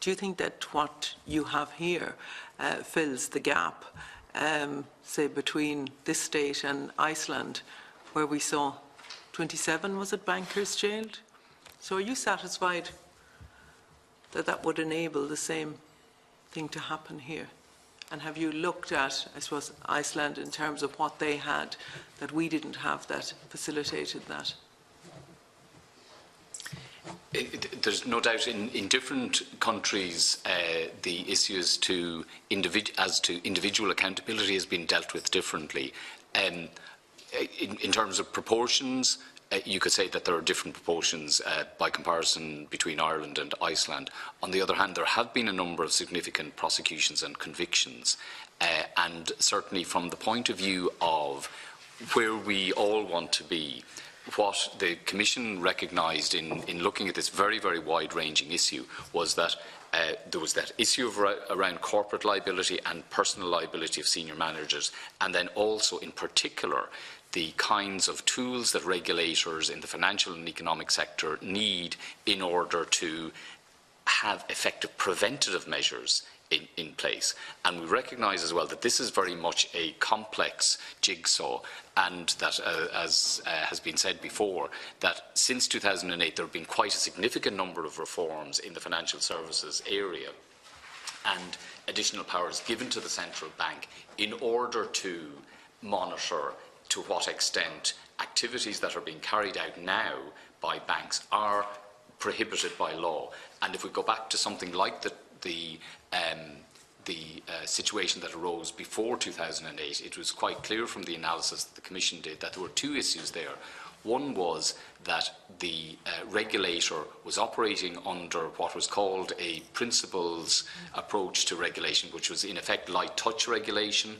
do you think that what you have here fills the gap, say, between this state and Iceland, where we saw 27, was it, bankers jailed? So are you satisfied that that would enable the same thing to happen here? And have you looked at, I suppose, Iceland in terms of what they had that we didn't have that facilitated that? There's no doubt in different countries the issues to individual accountability has been dealt with differently. In terms of proportions, you could say that there are different proportions by comparison between Ireland and Iceland. On the other hand, there have been a number of significant prosecutions and convictions, and certainly from the point of view of where we all want to be, what the Commission recognised in looking at this very, very wide-ranging issue was that there was that issue of around corporate liability and personal liability of senior managers, and then also in particular the kinds of tools that regulators in the financial and economic sector need in order to have effective preventative measures in place. And we recognise as well that this is very much a complex jigsaw, and that, as has been said before, that since 2008 there have been quite a significant number of reforms in the financial services area and additional powers given to the central bank in order to monitor to what extent activities that are being carried out now by banks are prohibited by law. And if we go back to something like the situation that arose before 2008, it was quite clear from the analysis that the Commission did that there were two issues there. One was that the regulator was operating under what was called a principles approach to regulation, which was in effect light touch regulation.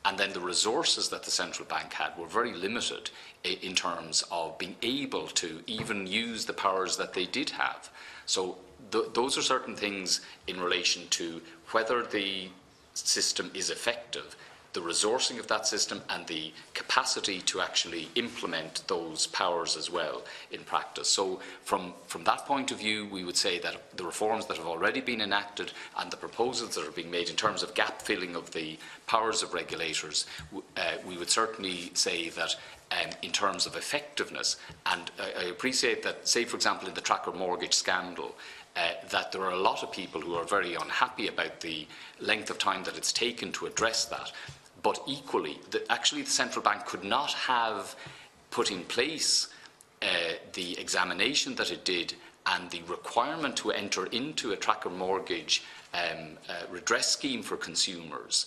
And then the resources that the central bank had were very limited in terms of being able to even use the powers that they did have. So those are certain things in relation to whether the system is effective, the resourcing of that system and the capacity to actually implement those powers as well in practice. So from that point of view, we would say that the reforms that have already been enacted and the proposals that are being made in terms of gap filling of the powers of regulators, we would certainly say that in terms of effectiveness, and I appreciate that, say for example in the tracker mortgage scandal, that there are a lot of people who are very unhappy about the length of time that it's taken to address that. But equally, actually the central bank could not have put in place the examination that it did and the requirement to enter into a tracker mortgage redress scheme for consumers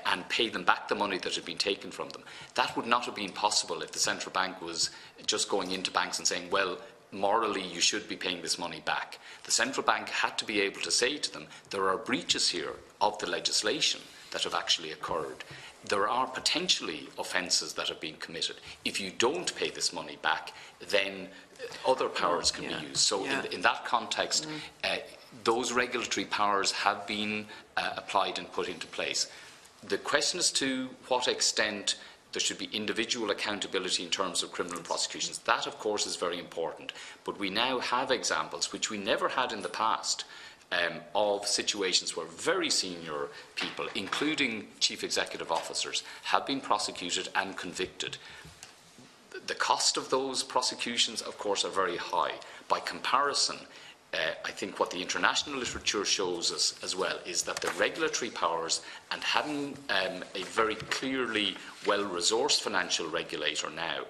and pay them back the money that had been taken from them. That would not have been possible if the central bank was just going into banks and saying, well, morally you should be paying this money back. The central bank had to be able to say to them, there are breaches here of the legislation that have actually occurred. There are potentially offences that have been committed. If you don't pay this money back, then other powers can be used. So in that context, those regulatory powers have been applied and put into place. The question as to what extent there should be individual accountability in terms of criminal prosecutions, that of course is very important. But we now have examples, which we never had in the past, of situations where very senior people, including chief executive officers, have been prosecuted and convicted. The cost of those prosecutions, of course, are very high. By comparison, I think what the international literature shows us as well is that the regulatory powers and having a very clearly well-resourced financial regulator now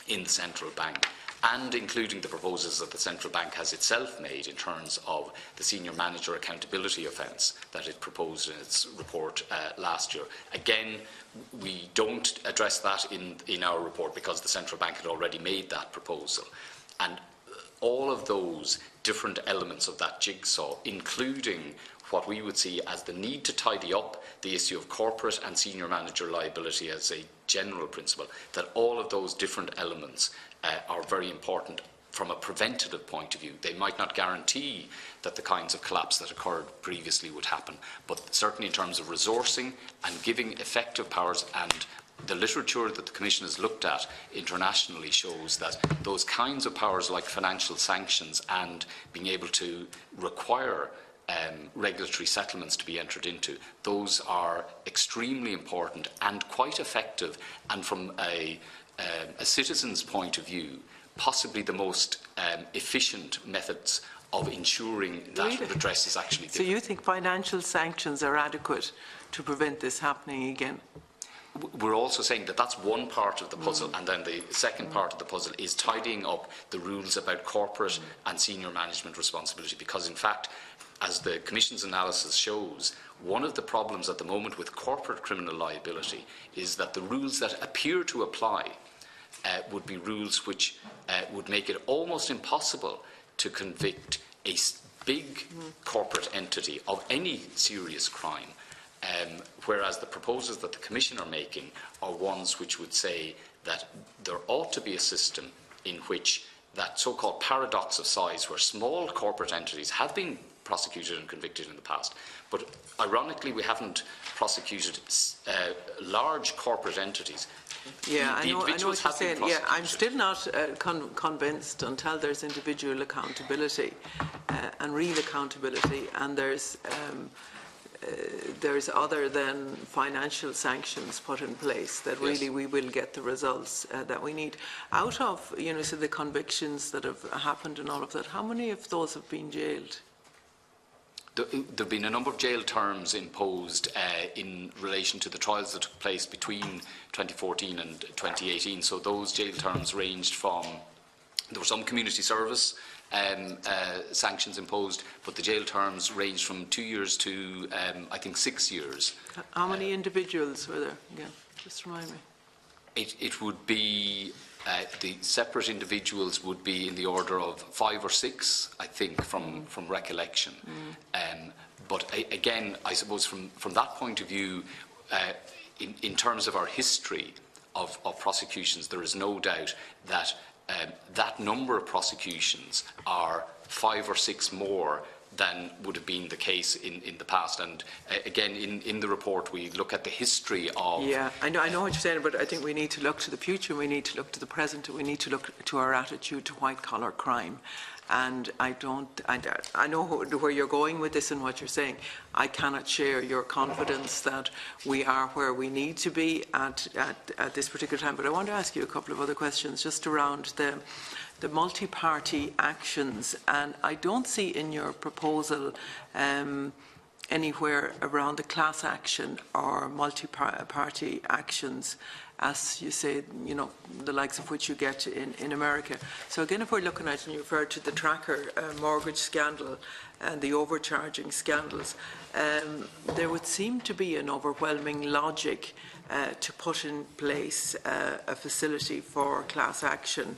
in the central bank, and including the proposals that the central bank has itself made in terms of the senior manager accountability offence that it proposed in its report last year. Again, we don't address that in our report because the central bank had already made that proposal. And all of those different elements of that jigsaw, including what we would see as the need to tidy up the issue of corporate and senior manager liability as a general principle, that all of those different elements are very important from a preventative point of view. They might not guarantee that the kinds of collapse that occurred previously would happen, but certainly in terms of resourcing and giving effective powers, and the literature that the Commission has looked at internationally shows that those kinds of powers like financial sanctions and being able to require regulatory settlements to be entered into. Those are extremely important and quite effective, and from a citizen's point of view, possibly the most efficient methods of ensuring that redress is actually given. So you think financial sanctions are adequate to prevent this happening again? We're also saying that that's one part of the puzzle, and then the second part of the puzzle is tidying up the rules about corporate and senior management responsibility, because in fact, as the Commission's analysis shows, one of the problems at the moment with corporate criminal liability is that the rules that appear to apply would be rules which would make it almost impossible to convict a big corporate entity of any serious crime, whereas the proposals that the Commission are making are ones which would say that there ought to be a system in which that so-called paradox of size, where small corporate entities have been prosecuted and convicted in the past, but ironically we haven't prosecuted large corporate entities. Yeah, I know what you're saying. Yeah, I'm still not convinced until there's individual accountability and real accountability, and there's other than financial sanctions put in place that really we will get the results that we need. Out of, so the convictions that have happened and all of that, how many of those have been jailed? There have been a number of jail terms imposed in relation to the trials that took place between 2014 and 2018. So those jail terms ranged from, there were some community service sanctions imposed, but the jail terms ranged from 2 years to, I think, 6 years. How many individuals were there? Again, just remind me. It would be, the separate individuals would be in the order of 5 or 6, I think, from recollection. But again, I suppose from that point of view, in terms of our history of prosecutions, there is no doubt that that number of prosecutions are 5 or 6 more than would have been the case in the past. And again, in the report, we look at the history of... Yeah, I know what you're saying, but I think we need to look to the future, we need to look to the present, and we need to look to our attitude to white-collar crime. And I know where you're going with this and what you're saying. I cannot share your confidence that we are where we need to be at this particular time. But I want to ask you a couple of other questions just around the multi-party actions, and I don't see in your proposal anywhere around the class action or multi-party actions, as you say, the likes of which you get in America. So again, if we're looking at, and you referred to the tracker mortgage scandal and the overcharging scandals, there would seem to be an overwhelming logic to put in place a facility for class action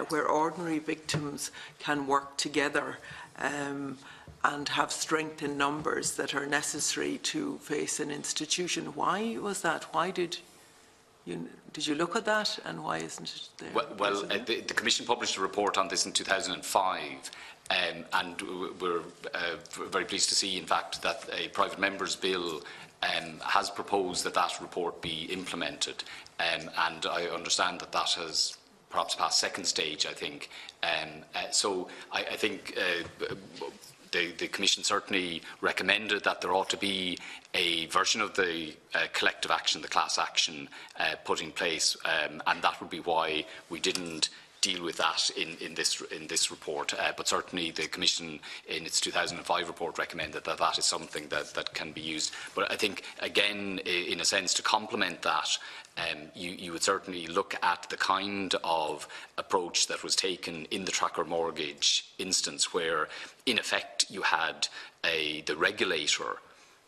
where ordinary victims can work together and have strength in numbers that are necessary to face an institution. Why was that? Why did you look at that, and why isn't it there? Well, the Commission published a report on this in 2005, and we're very pleased to see, in fact, that a private member's bill has proposed that report be implemented, and I understand that has perhaps past second stage, I think. So I think the Commission certainly recommended that there ought to be a version of the collective action, the class action, put in place, and that would be why we didn't deal with that in this report. But certainly the Commission, in its 2005 report, recommended that is something that can be used. But I think, again, in a sense, to complement that, you would certainly look at the kind of approach that was taken in the tracker mortgage instance, where in effect you had the regulator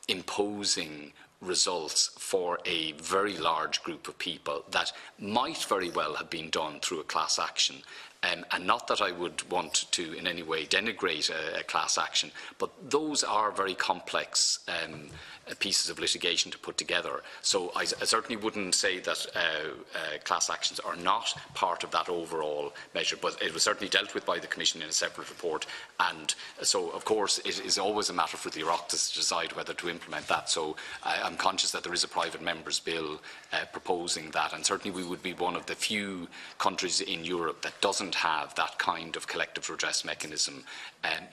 imposing results for a very large group of people that might very well have been done through a class action. And not that I would want to in any way denigrate a class action, but those are very complex pieces of litigation to put together. So I certainly wouldn't say that class actions are not part of that overall measure, but it was certainly dealt with by the Commission in a separate report. And so, of course, it is always a matter for the Oireachtas to decide whether to implement that. So I'm I'm conscious that there is a private member's bill proposing that, and certainly we would be one of the few countries in Europe that doesn't have that kind of collective redress mechanism.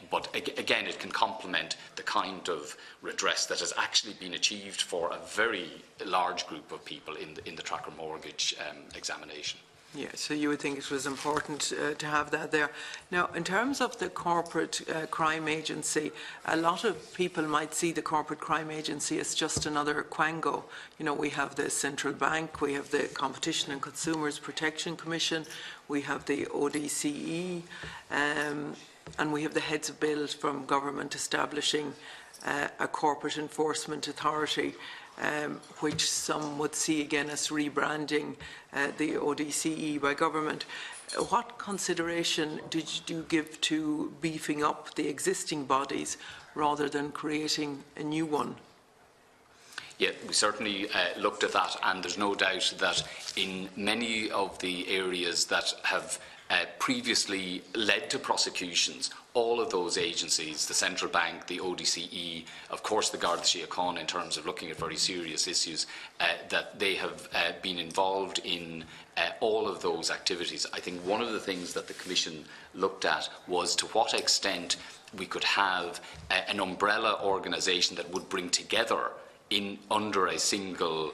But again, it can complement the kind of redress that has actually been achieved for a very large group of people in the tracker mortgage examination. Yeah, so you would think it was important to have that there. Now, in terms of the corporate crime agency, a lot of people might see the corporate crime agency as just another quango. You know, we have the central bank, we have the Competition and Consumers Protection Commission, we have the ODCE, and we have the heads of bills from government establishing a corporate enforcement authority, which some would see again as rebranding the ODCE by government. What consideration did you give to beefing up the existing bodies rather than creating a new one? Yeah, we certainly looked at that, and there's no doubt that in many of the areas that have previously led to prosecutions, all of those agencies, the Central Bank, the ODCE, of course the Garda Síochána, in terms of looking at very serious issues, that they have been involved in all of those activities. I think one of the things that the Commission looked at was to what extent we could have an umbrella organisation that would bring together under a single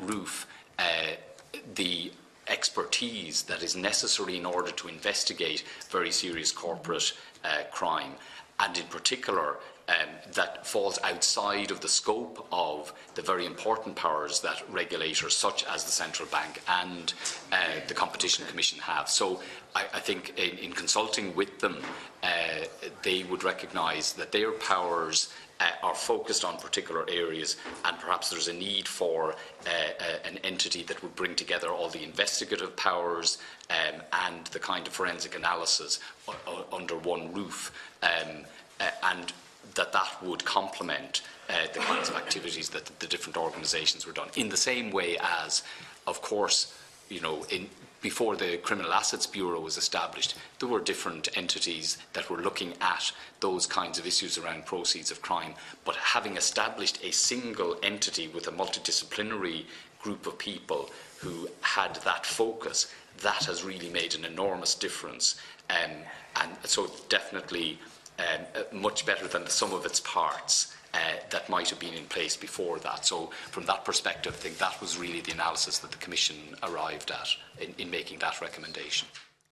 roof the expertise that is necessary in order to investigate very serious corporate crime, and in particular that falls outside of the scope of the very important powers that regulators such as the Central Bank and the Competition Commission have. So I think in consulting with them, they would recognise that their powers are focused on particular areas, and perhaps there's a need for an entity that would bring together all the investigative powers and the kind of forensic analysis under one roof, and that would complement the kinds of activities that the different organisations were done. In the same way as, of course, you know, before the Criminal Assets Bureau was established, there were different entities that were looking at those kinds of issues around proceeds of crime. But having established a single entity with a multidisciplinary group of people who had that focus, that has really made an enormous difference. And so definitely much better than the sum of its parts that might have been in place before that. So from that perspective, I think that was really the analysis that the Commission arrived at in making that recommendation.